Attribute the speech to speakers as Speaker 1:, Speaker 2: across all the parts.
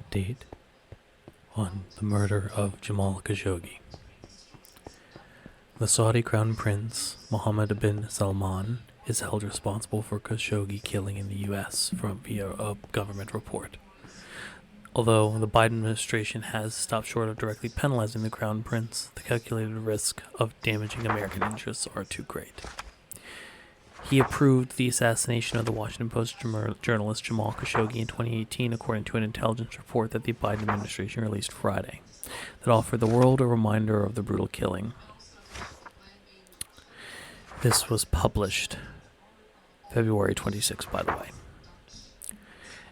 Speaker 1: update on the murder of Jamal Khashoggi. The Saudi Crown Prince Mohammed bin Salman is held responsible for Khashoggi killing in the U.S. via a government report. Although the Biden administration has stopped short of directly penalizing the Crown Prince, the calculated risk of damaging American interests are too great. He approved the assassination of the Washington Post journalist Jamal Khashoggi in 2018, according to an intelligence report that the Biden administration released Friday, that offered the world a reminder of the brutal killing. This was published February 26, by the way.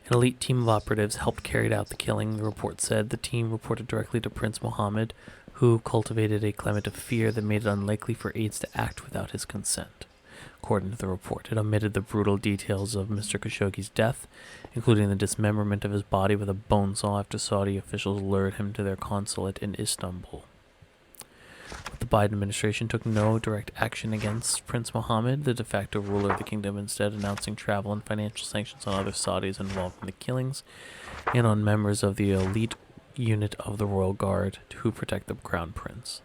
Speaker 1: An elite team of operatives helped carry out the killing, the report said. The team reported directly to Prince Mohammed, who cultivated a climate of fear that made it unlikely for aides to act without his consent. According to the report, it omitted the brutal details of Mr. Khashoggi's death, including the dismemberment of his body with a bone saw after Saudi officials lured him to their consulate in Istanbul. But the Biden administration took no direct action against Prince Mohammed, the de facto ruler of the kingdom, instead announcing travel and financial sanctions on other Saudis involved in the killings and on members of the elite unit of the royal guard who protect the crown prince.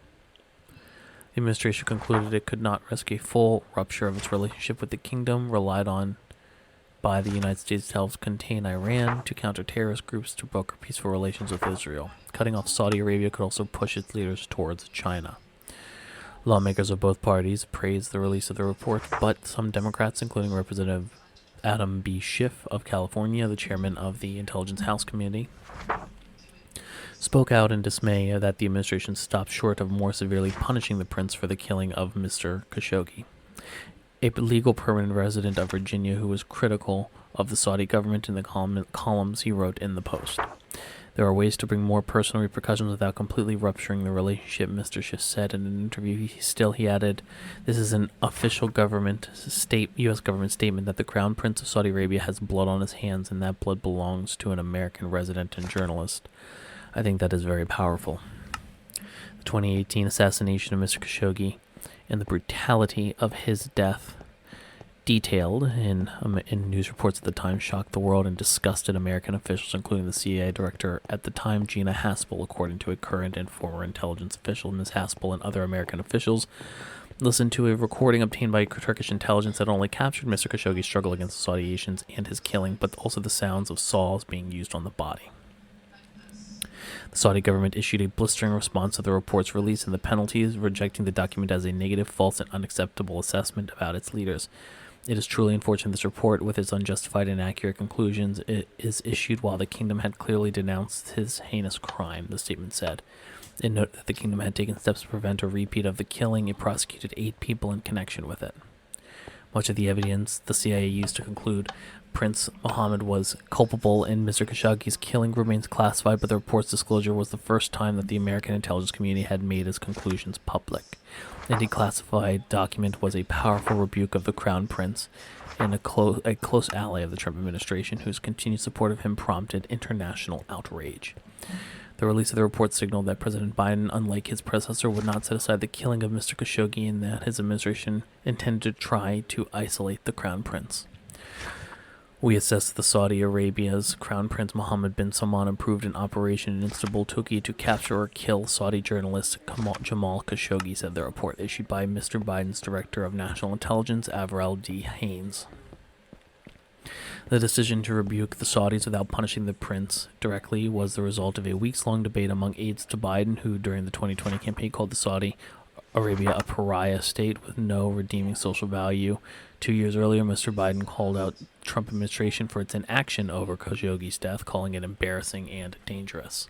Speaker 1: The administration concluded it could not risk a full rupture of its relationship with the kingdom, relied on by the United States to help contain Iran, to counter terrorist groups, to broker peaceful relations with Israel. Cutting off Saudi Arabia could also push its leaders towards China. Lawmakers of both parties praised the release of the report, but some Democrats, including Representative Adam B. Schiff of California, the chairman of the Intelligence House Committee, spoke out in dismay that the administration stopped short of more severely punishing the prince for the killing of Mr. Khashoggi, a legal permanent resident of Virginia who was critical of the Saudi government in the columns he wrote in the Post. There are ways to bring more personal repercussions without completely rupturing the relationship, Mr. Schiff said in an interview. He added, this is an official U.S. government statement that the Crown Prince of Saudi Arabia has blood on his hands, and that blood belongs to an American resident and journalist. I think that is very powerful. The 2018 assassination of Mr. Khashoggi and the brutality of his death, detailed in news reports at the time, shocked the world and disgusted American officials, including the CIA director at the time, Gina Haspel, according to a current and former intelligence official. Ms. Haspel and other American officials listened to a recording obtained by Turkish intelligence that not only captured Mr. Khashoggi's struggle against the Saudi Asians and his killing, but also the sounds of saws being used on the body. The Saudi government issued a blistering response to the report's release and the penalties, rejecting the document as a negative, false, and unacceptable assessment about its leaders. It is truly unfortunate this report, with its unjustified and inaccurate conclusions, is issued while the kingdom had clearly denounced his heinous crime, the statement said. It noted that the kingdom had taken steps to prevent a repeat of the killing. It prosecuted 8 people in connection with it. Much of the evidence the CIA used to conclude Prince Mohammed was culpable in Mr. Khashoggi's killing remains classified, but the report's disclosure was the first time that the American intelligence community had made its conclusions public. The declassified document was a powerful rebuke of the Crown Prince and a close ally of the Trump administration, whose continued support of him prompted international outrage. The release of the report signaled that President Biden, unlike his predecessor, would not set aside the killing of Mr. Khashoggi, and that his administration intended to try to isolate the Crown Prince. We assess that Saudi Arabia's Crown Prince Mohammed bin Salman approved an operation in Istanbul, Turkey, to capture or kill Saudi journalist Jamal Khashoggi, said the report issued by Mr. Biden's Director of National Intelligence, Avril D. Haines. The decision to rebuke the Saudis without punishing the prince directly was the result of a weeks-long debate among aides to Biden, who during the 2020 campaign called the Saudi Arabia a pariah state with no redeeming social value. 2 years earlier, Mr. Biden called out Trump administration for its inaction over Khashoggi's death, calling it embarrassing and dangerous.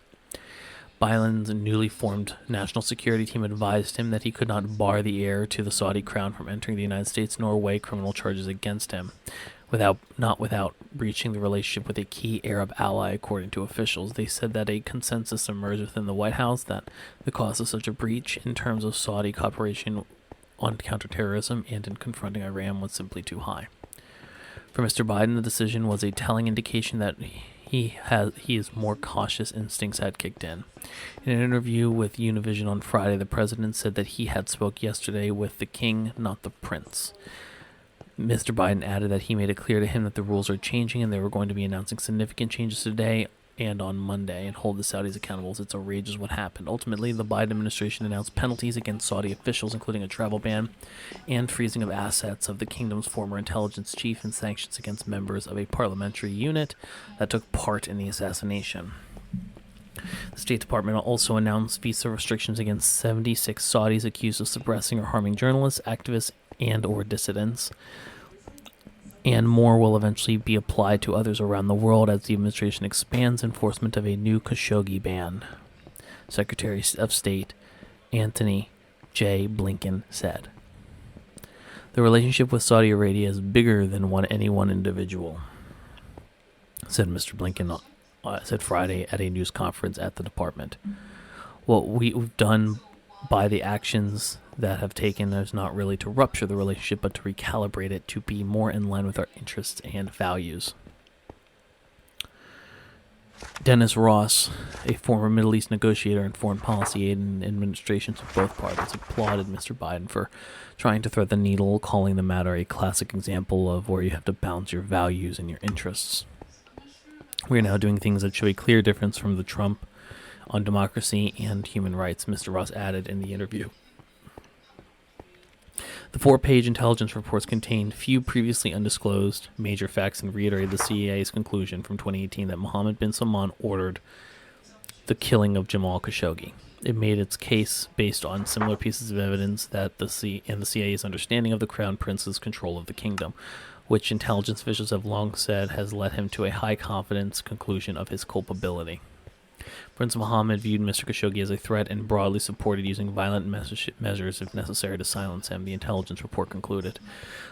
Speaker 1: Biden's newly formed national security team advised him that he could not bar the heir to the Saudi crown from entering the United States nor weigh criminal charges against him, not without breaching the relationship with a key Arab ally, according to officials. They said that a consensus emerged within the White House that the cost of such a breach in terms of Saudi cooperation on counterterrorism and in confronting Iran was simply too high. For Mr. Biden, the decision was a telling indication that his more cautious instincts had kicked in. In an interview with Univision on Friday, the president said that he had spoke yesterday with the king, not the prince. Mr. Biden added that he made it clear to him that the rules are changing and they were going to be announcing significant changes today. and on Monday and hold the Saudis accountable as it's outrageous what happened. Ultimately, the Biden administration announced penalties against Saudi officials, including a travel ban and freezing of assets of the kingdom's former intelligence chief and sanctions against members of a parliamentary unit that took part in the assassination. The State Department also announced visa restrictions against 76 Saudis accused of suppressing or harming journalists, activists, and or dissidents. And more will eventually be applied to others around the world as the administration expands enforcement of a new Khashoggi ban, Secretary of State Antony J. Blinken said. The relationship with Saudi Arabia is bigger than any one individual, said Mr. Blinken said Friday at a news conference at the department. What we've done by the actions that have taken is not really to rupture the relationship, but to recalibrate it to be more in line with our interests and values. Dennis Ross, a former Middle East negotiator and foreign policy aide in administrations of both parties, applauded Mr. Biden for trying to thread the needle, calling the matter a classic example of where you have to balance your values and your interests. We are now doing things that show a clear difference from the Trump on democracy and human rights, Mr. Ross added in the interview. The 4-page intelligence reports contained few previously undisclosed major facts and reiterated the CIA's conclusion from 2018 that Mohammed bin Salman ordered the killing of Jamal Khashoggi. It made its case based on similar pieces of evidence that the CIA's understanding of the Crown Prince's control of the kingdom, which intelligence officials have long said has led him to a high-confidence conclusion of his culpability. Prince Mohammed viewed Mr. Khashoggi as a threat and broadly supported using violent measures if necessary to silence him, the intelligence report concluded.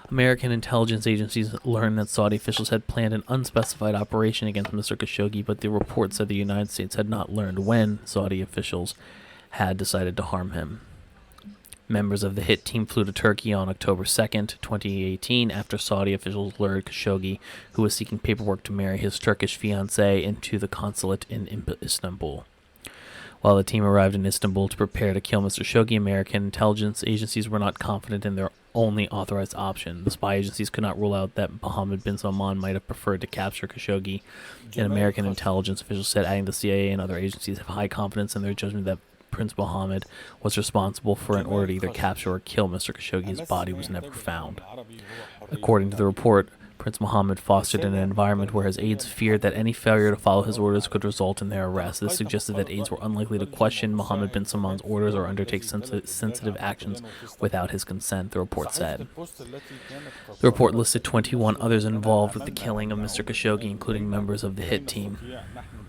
Speaker 1: American intelligence agencies learned that Saudi officials had planned an unspecified operation against Mr. Khashoggi, but the report said the United States had not learned when Saudi officials had decided to harm him. Members of the hit team flew to Turkey on October 2nd, 2018, after Saudi officials lured Khashoggi, who was seeking paperwork to marry his Turkish fiancée, into the consulate in Istanbul. While the team arrived in Istanbul to prepare to kill Mr. Khashoggi, American intelligence agencies were not confident in their only authorized option. The spy agencies could not rule out that Mohammed bin Salman might have preferred to capture Khashoggi, and American intelligence officials said, adding the CIA and other agencies have high confidence in their judgment that Prince Mohammed was responsible for an order to either capture or kill Mr. Khashoggi. His body was never found. According to the report, Prince Mohammed fostered an environment where his aides feared that any failure to follow his orders could result in their arrest. This suggested that aides were unlikely to question Mohammed bin Salman's orders or undertake sensitive actions without his consent, the report said. The report listed 21 others involved with the killing of Mr. Khashoggi, including members of the hit team.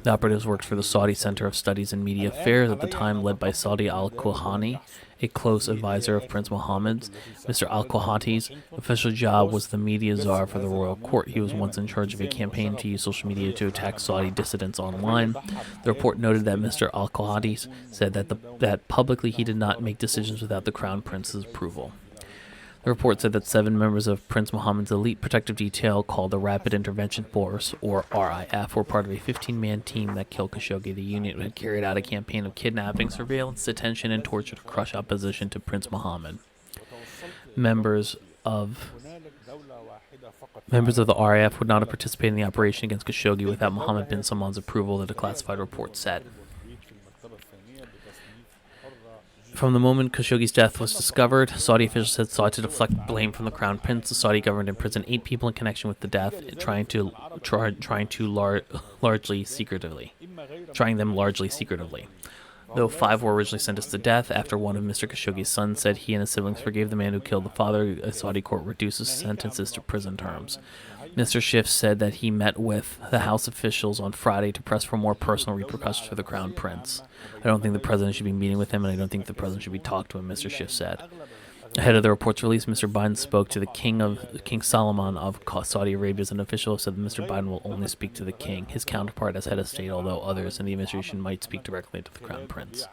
Speaker 1: The operatives worked for the Saudi Center of Studies in Media Affairs at the time, led by Saudi al-Khawhani, a close advisor of Prince Mohammed's. Mr. al-Khawhati's official job was the media czar for the royal court. He was once in charge of a campaign to use social media to attack Saudi dissidents online. The report noted that Mr. al-Khawhati said that publicly he did not make decisions without the Crown Prince's approval. The report said that 7 members of Prince Mohammed's elite protective detail, called the Rapid Intervention Force, or RIF, were part of a 15-man team that killed Khashoggi. The unit had carried out a campaign of kidnapping, surveillance, detention, and torture to crush opposition to Prince Mohammed. Members of the RIF would not have participated in the operation against Khashoggi without Mohammed bin Salman's approval, the declassified report said. From the moment Khashoggi's death was discovered, Saudi officials had sought to deflect blame from the Crown Prince. The Saudi government imprisoned 8 people in connection with the death, trying them largely secretively. Though 5 were originally sentenced to death, after one of Mr. Khashoggi's sons said he and his siblings forgave the man who killed the father, a Saudi court reduces sentences to prison terms. Mr. Schiff said that he met with the House officials on Friday to press for more personal repercussions for the Crown Prince. I don't think the president should be meeting with him, and I don't think the president should be talking to him, Mr. Schiff said. Ahead of the report's release, Mr. Biden spoke to the King Salman of Saudi Arabia. As an official said that Mr. Biden will only speak to the king, his counterpart as head of state, although others in the administration might speak directly to the Crown Prince.